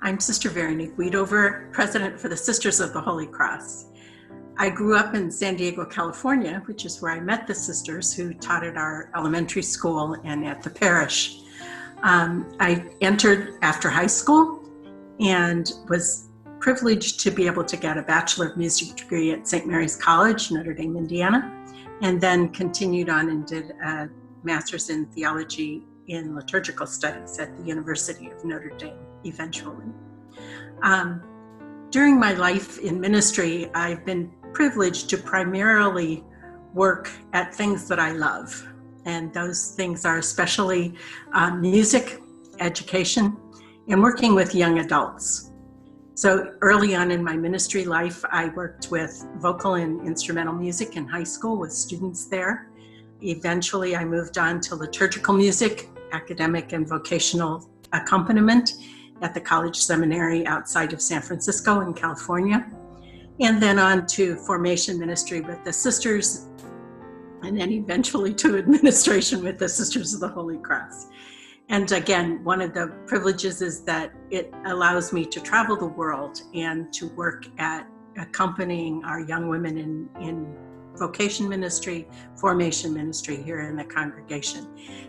I'm Sister Veronique Wiedower, President for the Sisters of the Holy Cross. I grew up in San Diego, California, which is where I met the sisters who taught at our elementary school and at the parish. I entered after high school and was privileged to be able to get a Bachelor of Music degree at St. Mary's College, Notre Dame, Indiana, and then continued on and did a Master's in Theology in Liturgical Studies at the University of Notre Dame eventually. During my life in ministry, I've been privileged to primarily work at things that I love. And those things are especially music, education, and working with young adults. So early on in my ministry life, I worked with vocal and instrumental music in high school with students there. Eventually, I moved on to liturgical music, academic and vocational accompaniment at the college seminary outside of San Francisco in California, and then on to formation ministry with the sisters, and then eventually to administration with the Sisters of the Holy Cross. And again, one of the privileges is that it allows me to travel the world and to work at accompanying our young women in vocation ministry, formation ministry here in the congregation,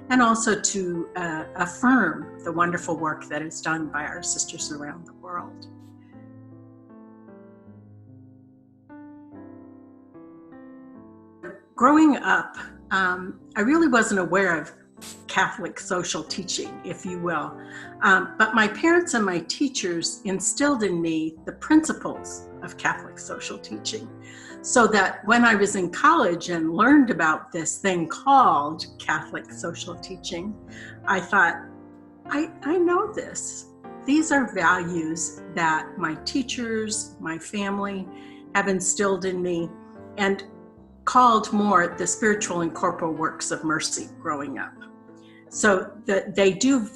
and also to affirm the wonderful work that is done by our sisters around the world. Growing up, I really wasn't aware of Catholic social teaching, if you will, but my parents and my teachers instilled in me the principles of Catholic social teaching, so that when I was in college and learned about this thing called Catholic social teaching, I thought, I know this. These are values that my teachers, my family have instilled in me and called more the spiritual and corporal works of mercy growing up. So they do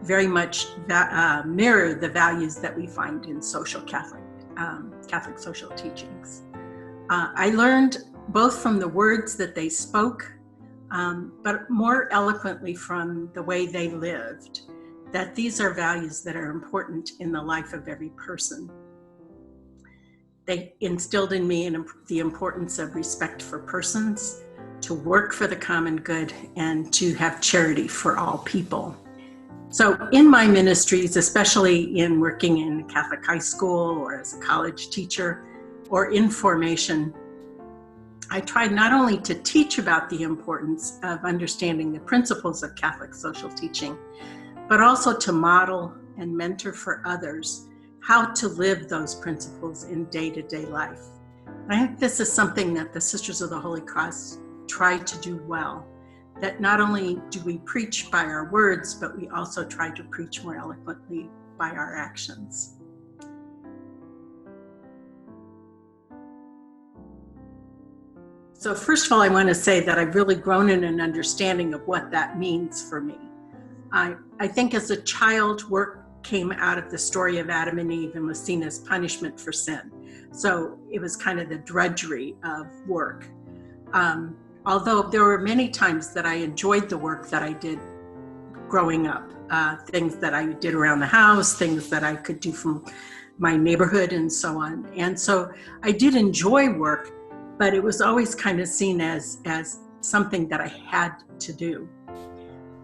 very much mirror the values that we find in social Catholic social teachings. I learned both from the words that they spoke, but more eloquently from the way they lived, that these are values that are important in the life of every person. They instilled in me the importance of respect for persons, to work for the common good, and to have charity for all people. So in my ministries, especially in working in a Catholic high school or as a college teacher or in formation, I tried not only to teach about the importance of understanding the principles of Catholic social teaching, but also to model and mentor for others how to live those principles in day-to-day life. And I think this is something that the Sisters of the Holy Cross try to do well, that not only do we preach by our words, but we also try to preach more eloquently by our actions. So first of all, I want to say that I've really grown in an understanding of what that means for me. I think as a child, work came out of the story of Adam and Eve and was seen as punishment for sin. So it was kind of the drudgery of work. Although there were many times that I enjoyed the work that I did growing up, things that I did around the house, things that I could do from my neighborhood and so on. And so I did enjoy work, but it was always kind of seen as something that I had to do.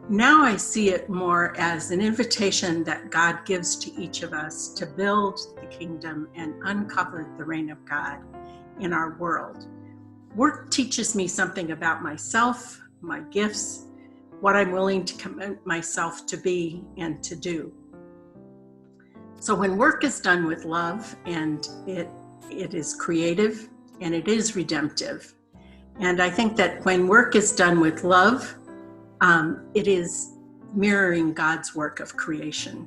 Now I see it more as an invitation that God gives to each of us to build the kingdom and uncover the reign of God in our world. Work teaches me something about myself, my gifts, what I'm willing to commit myself to be and to do. So when work is done with love, and it is creative and it is redemptive, and I think that when work is done with love, it is mirroring God's work of creation.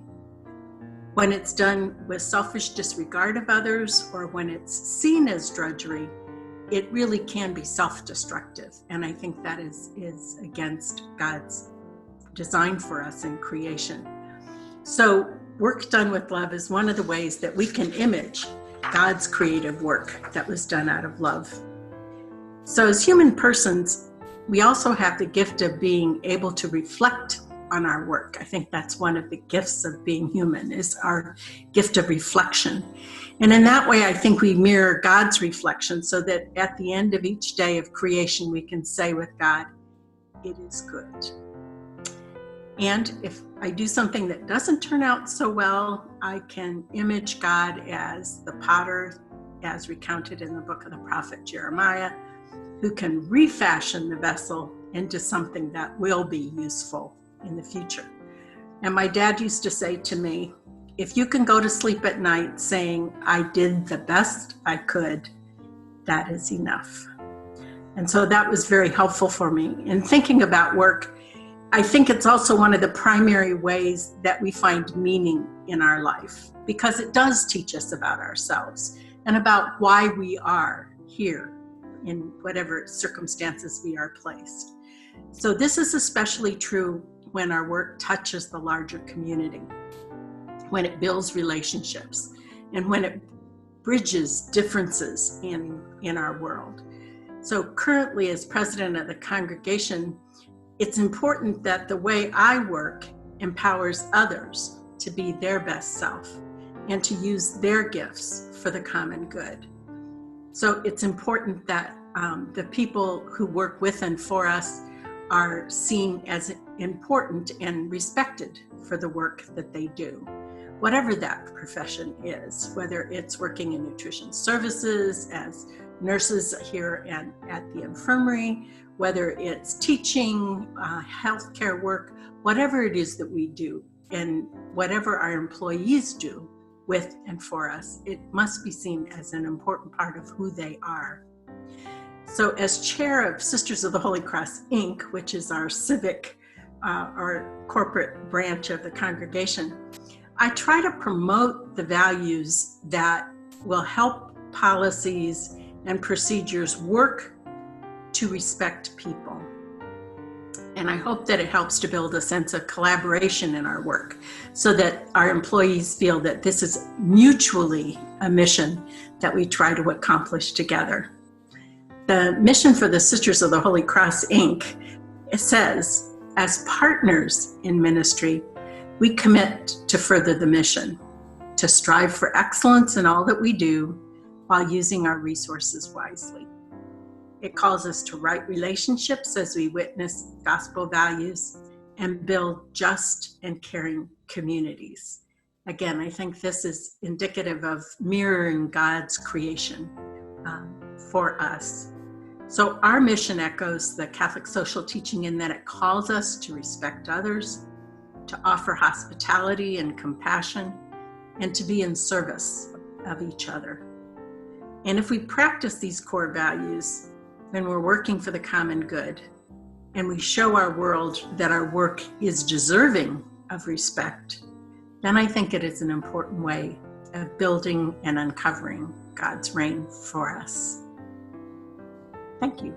When it's done with selfish disregard of others, or when it's seen as drudgery, it really can be self-destructive. And I think that is against God's design for us in creation. So work done with love is one of the ways that we can image God's creative work that was done out of love. So as human persons, we also have the gift of being able to reflect on our work. I think that's one of the gifts of being human, is our gift of reflection. And in that way, I think we mirror God's reflection, so that at the end of each day of creation, we can say with God, it is good. And if I do something that doesn't turn out so well, I can image God as the potter, as recounted in the book of the prophet Jeremiah, who can refashion the vessel into something that will be useful in the future. And my dad used to say to me, if you can go to sleep at night saying, I did the best I could, that is enough. And so that was very helpful for me. In thinking about work, I think it's also one of the primary ways that we find meaning in our life, because it does teach us about ourselves and about why we are here in whatever circumstances we are placed. So this is especially true when our work touches the larger community, when it builds relationships, and when it bridges differences in our world. So currently, as president of the congregation, it's important that the way I work empowers others to be their best self and to use their gifts for the common good. So it's important that the people who work with and for us are seen as important and respected for the work that they do, whatever that profession is, whether it's working in nutrition services, as nurses here and at the infirmary, whether it's teaching, healthcare work, whatever it is that we do, and whatever our employees do with and for us, it must be seen as an important part of who they are. So as chair of Sisters of the Holy Cross, Inc., which is our civic, our corporate branch of the congregation, I try to promote the values that will help policies and procedures work to respect people. And I hope that it helps to build a sense of collaboration in our work, so that our employees feel that this is mutually a mission that we try to accomplish together. The mission for the Sisters of the Holy Cross, Inc., it says, as partners in ministry, we commit to further the mission, to strive for excellence in all that we do while using our resources wisely. It calls us to right relationships as we witness gospel values and build just and caring communities. Again, I think this is indicative of mirroring God's creation for us. So our mission echoes the Catholic social teaching in that it calls us to respect others, to offer hospitality and compassion, and to be in service of each other. And if we practice these core values, then we're working for the common good, and we show our world that our work is deserving of respect, then I think it is an important way of building and uncovering God's reign for us. Thank you.